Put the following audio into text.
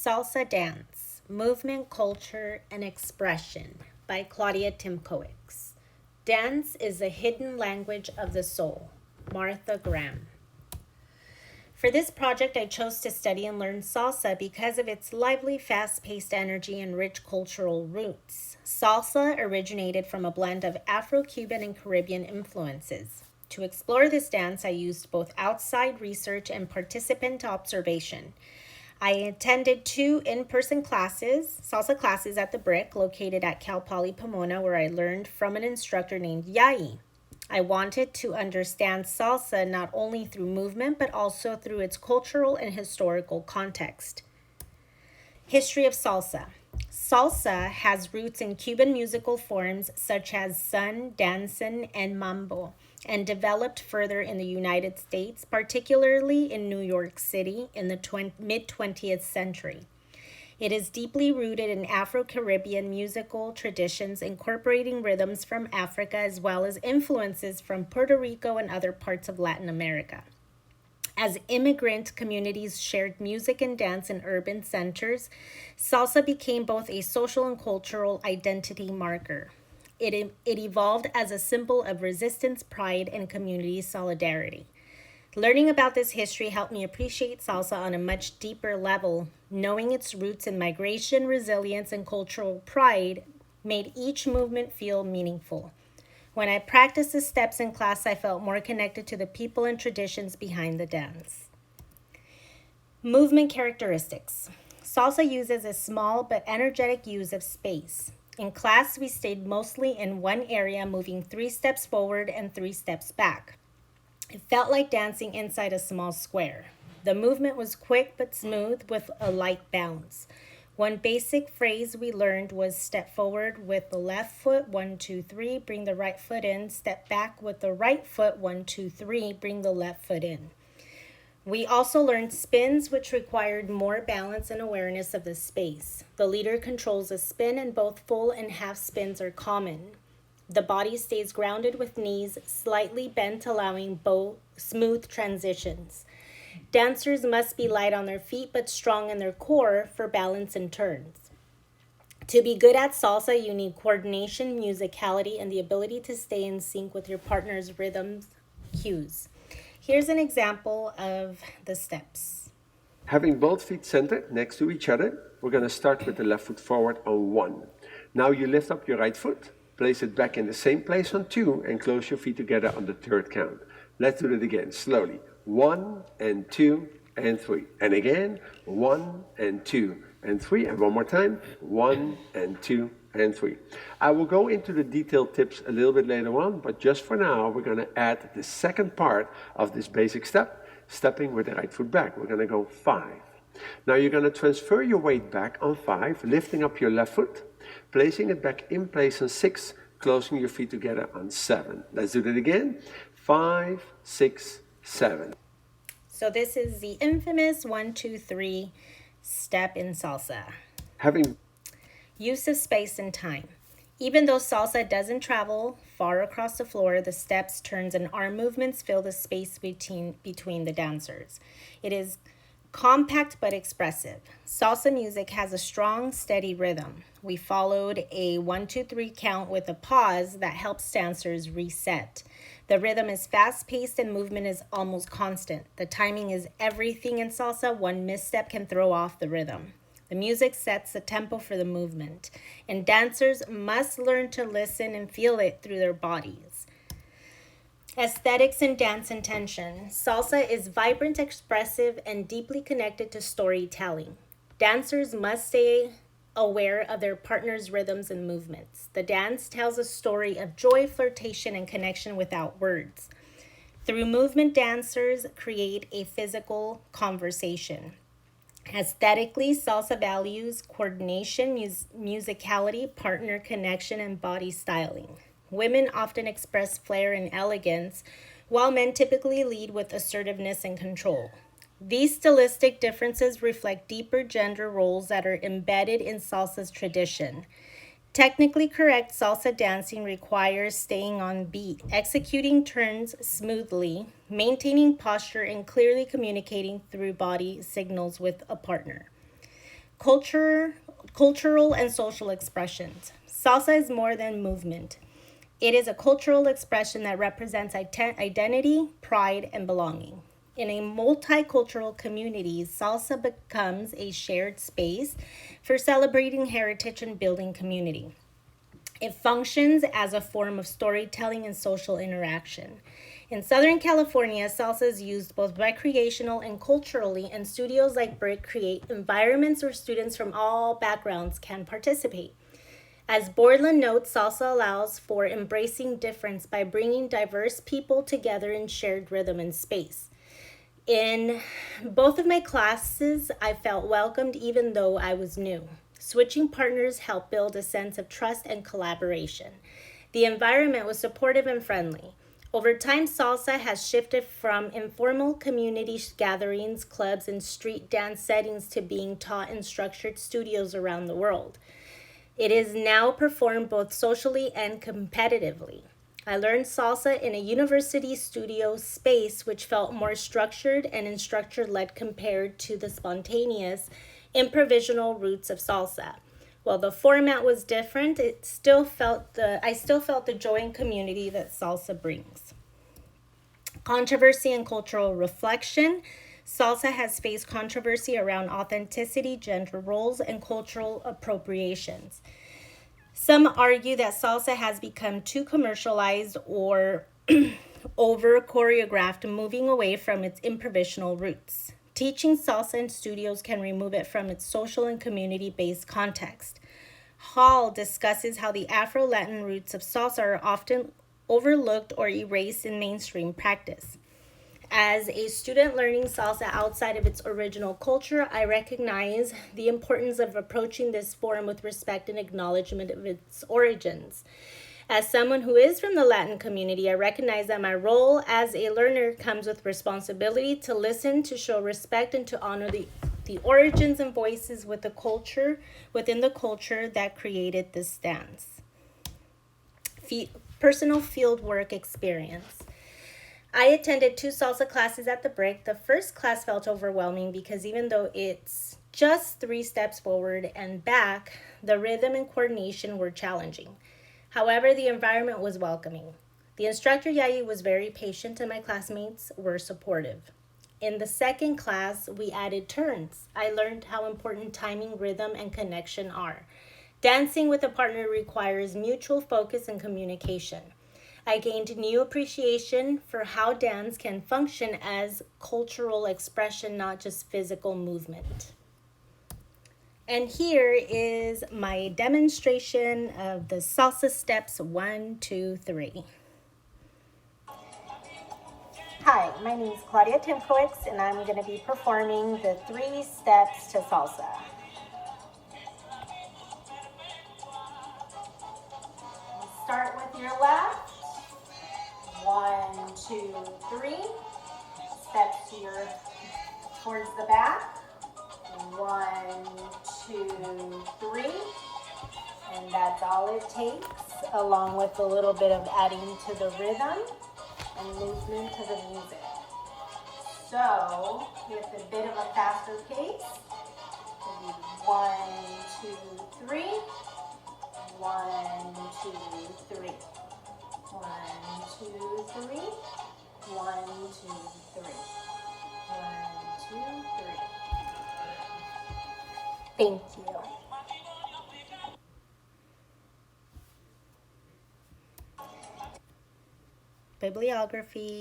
Salsa Dance, Movement, Culture, and Expression by Claudia Timkowics. Dance is a hidden language of the soul. Martha Graham. For this project, I chose to study and learn salsa because of its lively, fast-paced energy and rich cultural roots. Salsa originated from a blend of Afro-Cuban and Caribbean influences. To explore this dance, I used both outside research and participant observation. I attended 2 in-person classes, salsa classes at the Brick, located at Cal Poly Pomona, where I learned from an instructor named Yai. I wanted to understand salsa not only through movement, but also through its cultural and historical context. History of salsa. Salsa has roots in Cuban musical forms such as son, danzón, and mambo, and developed further in the United States, particularly in New York City in the mid-20th century. It is deeply rooted in Afro-Caribbean musical traditions, incorporating rhythms from Africa as well as influences from Puerto Rico and other parts of Latin America. As immigrant communities shared music and dance in urban centers, salsa became both a social and cultural identity marker. It evolved as a symbol of resistance, pride, and community solidarity. Learning about this history helped me appreciate salsa on a much deeper level. Knowing its roots in migration, resilience, and cultural pride made each movement feel meaningful. When I practiced the steps in class, I felt more connected to the people and traditions behind the dance. Movement characteristics. Salsa uses a small but energetic use of space. In class, we stayed mostly in one area, moving 3 steps forward and 3 steps back. It felt like dancing inside a small square. The movement was quick but smooth with a light bounce. One basic phrase we learned was step forward with the left foot, 1, 2, 3, bring the right foot in, step back with the right foot, 1, 2, 3, bring the left foot in. We also learned spins, which required more balance and awareness of the space. The leader controls a spin, and both full and half spins are common. The body stays grounded with knees slightly bent, allowing smooth transitions. Dancers must be light on their feet but strong in their core for balance and turns. To be good at salsa, you need coordination, musicality, and the ability to stay in sync with your partner's rhythms cues. Here's an example of the steps. Having both feet centered next to each other, we're going to start with the left foot forward on 1. Now you lift up your right foot, place it back in the same place on 2, and close your feet together on the 3rd count. Let's do it again, slowly. 1 and 2 and 3. And again, 1 and 2 and 3. And one more time, 1 and 2 and 3. I will go into the detailed tips a little bit later on, but just for now, we're going to add the second part of this basic step, stepping with the right foot back. We're going to go 5. Now you're going to transfer your weight back on 5, lifting up your left foot, placing it back in place on 6, closing your feet together on 7. Let's do that again. 5, 6, 7. So this is the infamous 1, 2, 3 step in salsa. Having use of space and time. Even though salsa doesn't travel far across the floor, the steps, turns, and arm movements fill the space between the dancers. It is compact but expressive. Salsa music has a strong, steady rhythm. We followed a 1, 2, 3 count with a pause that helps dancers reset. The rhythm is fast-paced and movement is almost constant. The timing is everything in salsa. One misstep can throw off the rhythm. The music sets the tempo for the movement, and dancers must learn to listen and feel it through their bodies. Aesthetics and dance intention. Salsa is vibrant, expressive, and deeply connected to storytelling. Dancers must stay aware of their partner's rhythms and movements. The dance tells a story of joy, flirtation, and connection without words. Through movement, dancers create a physical conversation. Aesthetically, salsa values coordination, musicality, partner connection, and body styling. Women often express flair and elegance, while men typically lead with assertiveness and control. These stylistic differences reflect deeper gender roles that are embedded in salsa's tradition. Technically correct salsa dancing requires staying on beat, executing turns smoothly, maintaining posture, and clearly communicating through body signals with a partner. Cultural and social expressions. Salsa is more than movement. It is a cultural expression that represents identity, pride, and belonging. In a multicultural community, salsa becomes a shared space for celebrating heritage and building community. It functions as a form of storytelling and social interaction. In Southern California, salsa is used both recreational and culturally, and studios like Brick create environments where students from all backgrounds can participate. As Borland notes, salsa allows for embracing difference by bringing diverse people together in shared rhythm and space. In both of my classes, I felt welcomed even though I was new. Switching partners helped build a sense of trust and collaboration. The environment was supportive and friendly. Over time, salsa has shifted from informal community gatherings, clubs, and street dance settings to being taught in structured studios around the world. It is now performed both socially and competitively. I learned salsa in a university studio space which felt more structured and instructor-led compared to the spontaneous, improvisational roots of salsa. While the format was different, I still felt the joy and community that salsa brings. Controversy and cultural reflection. Salsa has faced controversy around authenticity, gender roles, and cultural appropriations. Some argue that salsa has become too commercialized or over choreographed, moving away from its improvisational roots. Teaching salsa in studios can remove it from its social and community-based context. Hall discusses how the Afro-Latin roots of salsa are often overlooked or erased in mainstream practice. As a student learning salsa outside of its original culture, I recognize the importance of approaching this form with respect and acknowledgement of its origins. As someone who is from the Latin community, I recognize that my role as a learner comes with responsibility to listen, to show respect, and to honor the origins and voices within the culture that created this dance. Personal fieldwork experience. I attended 2 salsa classes at the Brick. The first class felt overwhelming because even though it's just 3 steps forward and back, the rhythm and coordination were challenging. However, the environment was welcoming. The instructor, Yayi, was very patient and my classmates were supportive. In the second class, we added turns. I learned how important timing, rhythm, and connection are. Dancing with a partner requires mutual focus and communication. I gained new appreciation for how dance can function as cultural expression, not just physical movement. And here is my demonstration of the salsa steps 1, 2, 3. Hi, my name is Claudia Timkowicz, and I'm going to be performing the 3 steps to salsa. Start with your left. 1, 2, 3. Step towards the back. 1, 2, 3. And that's all it takes, along with a little bit of adding to the rhythm and movement to the music. So, with a bit of a faster pace, it'll be 1, 2, 3. 1, 2, 3. 1, 2, 3. 1, 2, 3. 1, 2, 3. Thank you. Bibliography.